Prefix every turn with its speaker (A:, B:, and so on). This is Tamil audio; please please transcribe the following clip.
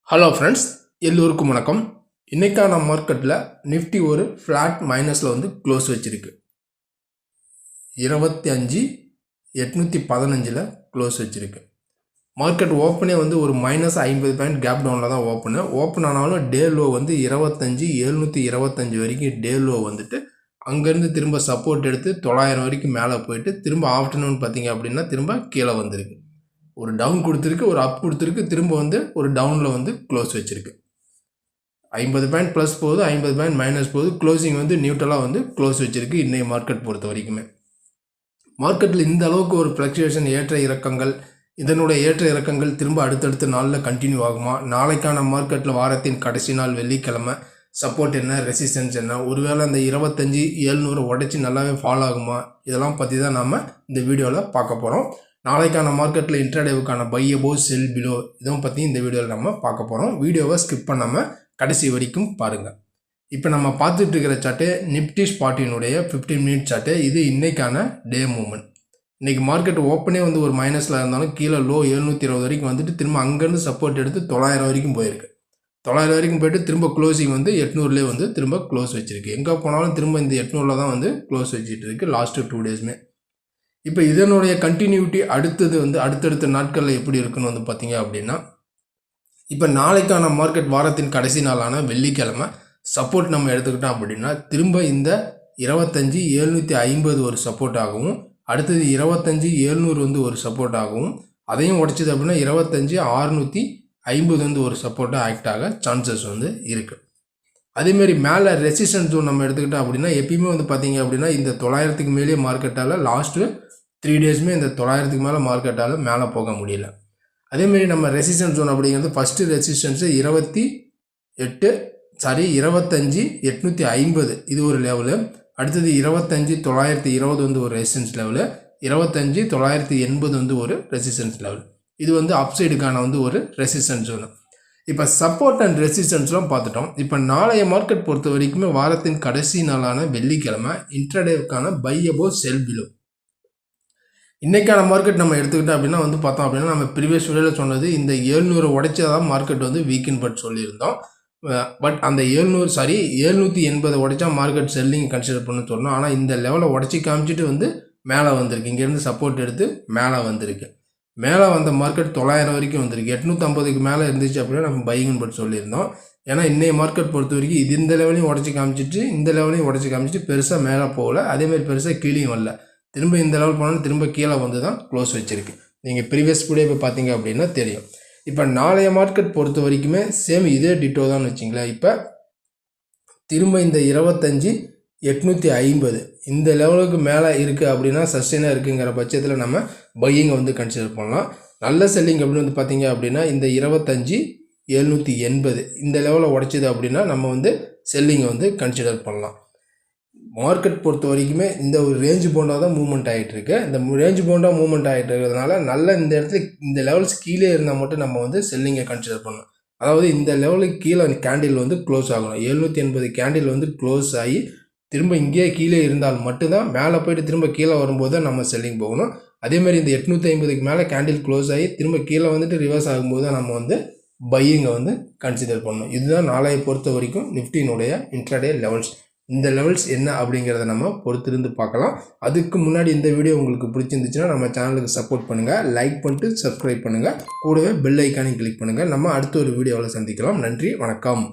A: ஹலோ ஃப்ரெண்ட்ஸ், எல்லோருக்கும் வணக்கம். இன்றைக்கான மார்க்கெட்டில் நிஃப்டி ஒரு ஃப்ளாட் மைனஸில் வந்து க்ளோஸ் வச்சுருக்கு. 25,815 க்ளோஸ் வச்சுருக்கு. மார்க்கெட் ஓப்பனே வந்து ஒரு -50 பாயிண்ட் கேப் டவுனில் தான் ஓப்பன் ஆனாலும் டே லோ வந்து 25,725 வரைக்கும் டே லோ வந்துட்டு அங்கேருந்து திரும்ப சப்போர்ட் எடுத்து 900 வரைக்கும் மேலே போயிட்டு திரும்ப ஆஃப்டர்நூன் பார்த்தீங்க அப்படின்னா திரும்ப கீழே வந்திருக்கு. ஒரு டவுன் கொடுத்துருக்கு, ஒரு அப் கொடுத்துருக்கு, திரும்ப வந்து ஒரு டவுனில் வந்து க்ளோஸ் வச்சுருக்கு. 50 பாயிண்ட் ப்ளஸ் போகுது, 50 பாயிண்ட் மைனஸ் போகுது. க்ளோசிங் வந்து நியூட்ரலாக வந்து க்ளோஸ் வச்சுருக்கு. இன்றைய மார்க்கெட் பொறுத்த வரைக்குமே மார்க்கெட்டில் இந்த அளவுக்கு ஒரு ஃப்ளக்சுவேஷன் ஏற்ற இறக்கங்கள், இதனுடைய ஏற்ற இறக்கங்கள் திரும்ப அடுத்தடுத்த நாளில் கண்டினியூ ஆகுமா? நாளைக்கான மார்க்கெட்டில் வாரத்தின் கடைசி நாள் வெள்ளிக்கிழமை சப்போர்ட் என்ன, ரெசிஸ்டன்ஸ் என்ன, ஒருவேளை அந்த 25,700 உடைச்சி நல்லாவே ஃபால் ஆகுமா? இதெல்லாம் பற்றி தான் நாம் இந்த வீடியோவில் பார்க்க போகிறோம். நாளைக்கான மார்க்கெட்டில் இன்ட்ராடேவுக்கான பை அபோவ் செல் பிலோ இதுவும் பற்றி இந்த வீடியோவில் நம்ம பார்க்க போகிறோம். வீடியோவை ஸ்கிப் பண்ணாமல் கடைசி வரைக்கும் பாருங்கள். இப்போ நம்ம பார்த்துட்டு இருக்கிற சார்ட்டு நிஃப்டி ஸ்பாட்டினுடைய 15 மினிட் சார்ட்டு. இது இன்றைக்கான டே மூமெண்ட். இன்றைக்கி மார்க்கெட் ஓப்பனே வந்து ஒரு மைனஸில் இருந்தாலும் கீழே லோ 720 வரைக்கும் வந்துட்டு திரும்ப அங்கேருந்து சப்போர்ட் எடுத்து 900 வரைக்கும் போயிருக்கு. 900 வரைக்கும் போய்ட்டு திரும்ப க்ளோசிங் வந்து 800லேயே வந்து திரும்ப க்ளோஸ் வச்சுருக்கு. எங்கே போனாலும் திரும்ப இந்த 800ல் தான் வந்து க்ளோஸ் வச்சுட்டு இருக்குது லாஸ்ட்டு 2 டேஸுமே. இப்போ இதனுடைய கண்டினியூட்டி அடுத்தது வந்து அடுத்தடுத்த நாட்களில் எப்படி இருக்குன்னு வந்து பார்த்தீங்க அப்படின்னா, இப்போ நாளைக்கான மார்க்கெட் வாரத்தின் கடைசி நாளான வெள்ளிக்கிழமை சப்போர்ட் நம்ம எடுத்துக்கிட்டோம் அப்படின்னா திரும்ப இந்த 25,750 ஒரு சப்போர்ட் ஆகவும், அடுத்தது 25,700 வந்து ஒரு சப்போர்ட் ஆகவும், அதையும் உடைச்சது அப்படின்னா 25,650 வந்து ஒரு சப்போர்ட்டாக ஆக்ட் ஆக சான்சஸ் வந்து இருக்குது. அதேமாரி மேலே ரெசிஸ்டன்ஸ் ஜோன் நம்ம எடுத்துக்கிட்டோம் அப்படின்னா எப்பயுமே வந்து பார்த்தீங்க அப்படின்னா இந்த 900க்கு மேலே மார்க்கெட்டால் லாஸ்ட்டு 3 டேஸுமே இந்த 900க்கு மேலே மார்க்கெட்டால் மேலே போக முடியல. அதேமாரி நம்ம ரெசிஸ்டன்ஸ் ஜோன் அப்படிங்கிறது ஃபஸ்ட்டு ரெசிஸ்டன்ஸு 25,850 இது ஒரு லெவலு. அடுத்தது 25,920 வந்து ஒரு ரெசிஸ்டன்ஸ் லெவலு, 25,980 வந்து ஒரு ரெசிஸ்டன்ஸ் லெவல். இது வந்து அப்சைடுக்கான வந்து ஒரு ரெசிஸ்டன்ஸ் ஜோனு. இப்போ சப்போர்ட் அண்ட் ரெசிஸ்டன்ஸ்லாம் பார்த்துட்டோம். இப்போ நாளைய மார்க்கெட் பொறுத்த வரைக்குமே வாரத்தின் கடைசி நாளான வெள்ளிக்கிழமை இன்ட்ராடேவுக்கான பை அபோவ் செல் பிலோ. இன்றைக்கான மார்க்கெட் நம்ம எடுத்துக்கிட்டோம் அப்படின்னா வந்து பார்த்தோம் அப்படின்னா நம்ம ப்ரீவியஸ் வீடியோவில் சொன்னது இந்த 700 உடைச்சதான் மார்க்கெட் வந்து வீக்கெண்ட் பட் சொல்லியிருந்தோம். பட் அந்த 780 உடைச்சா மார்க்கெட் செல்லிங் கன்சிடர் பண்ணு சொன்னோம். ஆனால் இந்த லெவலை உடச்சி காமிச்சிட்டு வந்து மேலே வந்திருக்கு. இங்கேருந்து சப்போர்ட் எடுத்து மேலே வந்திருக்கு. மேலே வந்த மார்க்கெட் 900 வரைக்கும் வந்திருக்கு. 850க்கு மேலே இருந்துச்சு அப்படின்னா நம்ம பையிங் பட் சொல்லியிருந்தோம். ஏன்னா இன்றைய மார்க்கெட் பொறுத்த வரைக்கும் இது இந்த லெவலையும் உடச்சி காமிச்சிட்டு இந்த லெவலையும் உடச்சி காமிச்சிட்டு பெருசாக மேலே போகல, அதேமாதிரி பெருசாக கீழேயும் வரல. திரும்ப இந்த லெவல் போனாலும் திரும்ப கீழே வந்து தான் க்ளோஸ் வச்சுருக்கு. நீங்கள் ப்ரீவியஸ் வீடியோ இப்போ பார்த்தீங்க அப்படின்னா தெரியும். இப்போ நாளைய மார்க்கெட் பொறுத்த வரைக்குமே சேம் இதே டிட்டோ தான் வச்சிங்களேன். இப்போ திரும்ப இந்த 25,850 இந்த லெவலுக்கு மேலே இருக்குது அப்படின்னா சஸ்டெயினாக இருக்குங்கிற பட்சத்தில் நம்ம பையிங்கை வந்து கன்சிடர் பண்ணலாம். நல்ல செல்லிங் அப்படின்னு வந்து பார்த்தீங்க அப்படின்னா இந்த 25,780 இந்த லெவலில் உடைச்சிது அப்படின்னா நம்ம வந்து செல்லிங்கை வந்து கன்சிடர் பண்ணலாம். மார்க்கெட் பொறுத்த வரைக்குமே இந்த ஒரு ரேஞ்சு போண்டாக தான் மூவ்மெண்ட் ஆகிட்டு இருக்கு. இந்த ரேஞ்சு போண்டாக மூவ்மெண்ட் ஆகிட்டு இருக்கிறதுனால நல்ல இந்த இடத்துல இந்த லெவல்ஸ் கீழே இருந்தால் மட்டும் நம்ம வந்து செல்லிங்கை கன்சிடர் பண்ணணும். அதாவது இந்த லெவலுக்கு கீழே கேண்டில் வந்து க்ளோஸ் ஆகணும். 780 கேண்டில் வந்து க்ளோஸ் ஆகி திரும்ப இங்கேயே கீழே இருந்தால் மட்டும்தான் மேலே போய்ட்டு திரும்ப கீழே வரும்போது தான் நம்ம செல்லிங் போகணும். அதேமாதிரி இந்த 850க்கு மேலே கேண்டில் க்ளோஸ் ஆகி திரும்ப கீழே வந்துட்டு ரிவர்ஸ் ஆகும்போது தான் நம்ம வந்து பையிங்கை வந்து கன்சிடர் பண்ணணும். இதுதான் நாளையை பொறுத்த வரைக்கும் நிஃப்டியினுடைய இன்ட்ராடே லெவல்ஸ். இந்த லெவல்ஸ் என்ன அப்படிங்கிறத நம்ம பொறுத்திருந்து பார்க்கலாம். அதுக்கு முன்னாடி இந்த வீடியோ உங்களுக்கு பிடிச்சிருந்துச்சுன்னா நம்ம சேனலுக்கு சப்போர்ட் பண்ணுங்கள், லைக் பண்ணிட்டு சப்ஸ்கிரைப் பண்ணுங்கள், கூடவே பெல் ஐக்கானையும் கிளிக் பண்ணுங்கள். நம்ம அடுத்த ஒரு வீடியோவில் சந்திக்கலாம். நன்றி, வணக்கம்.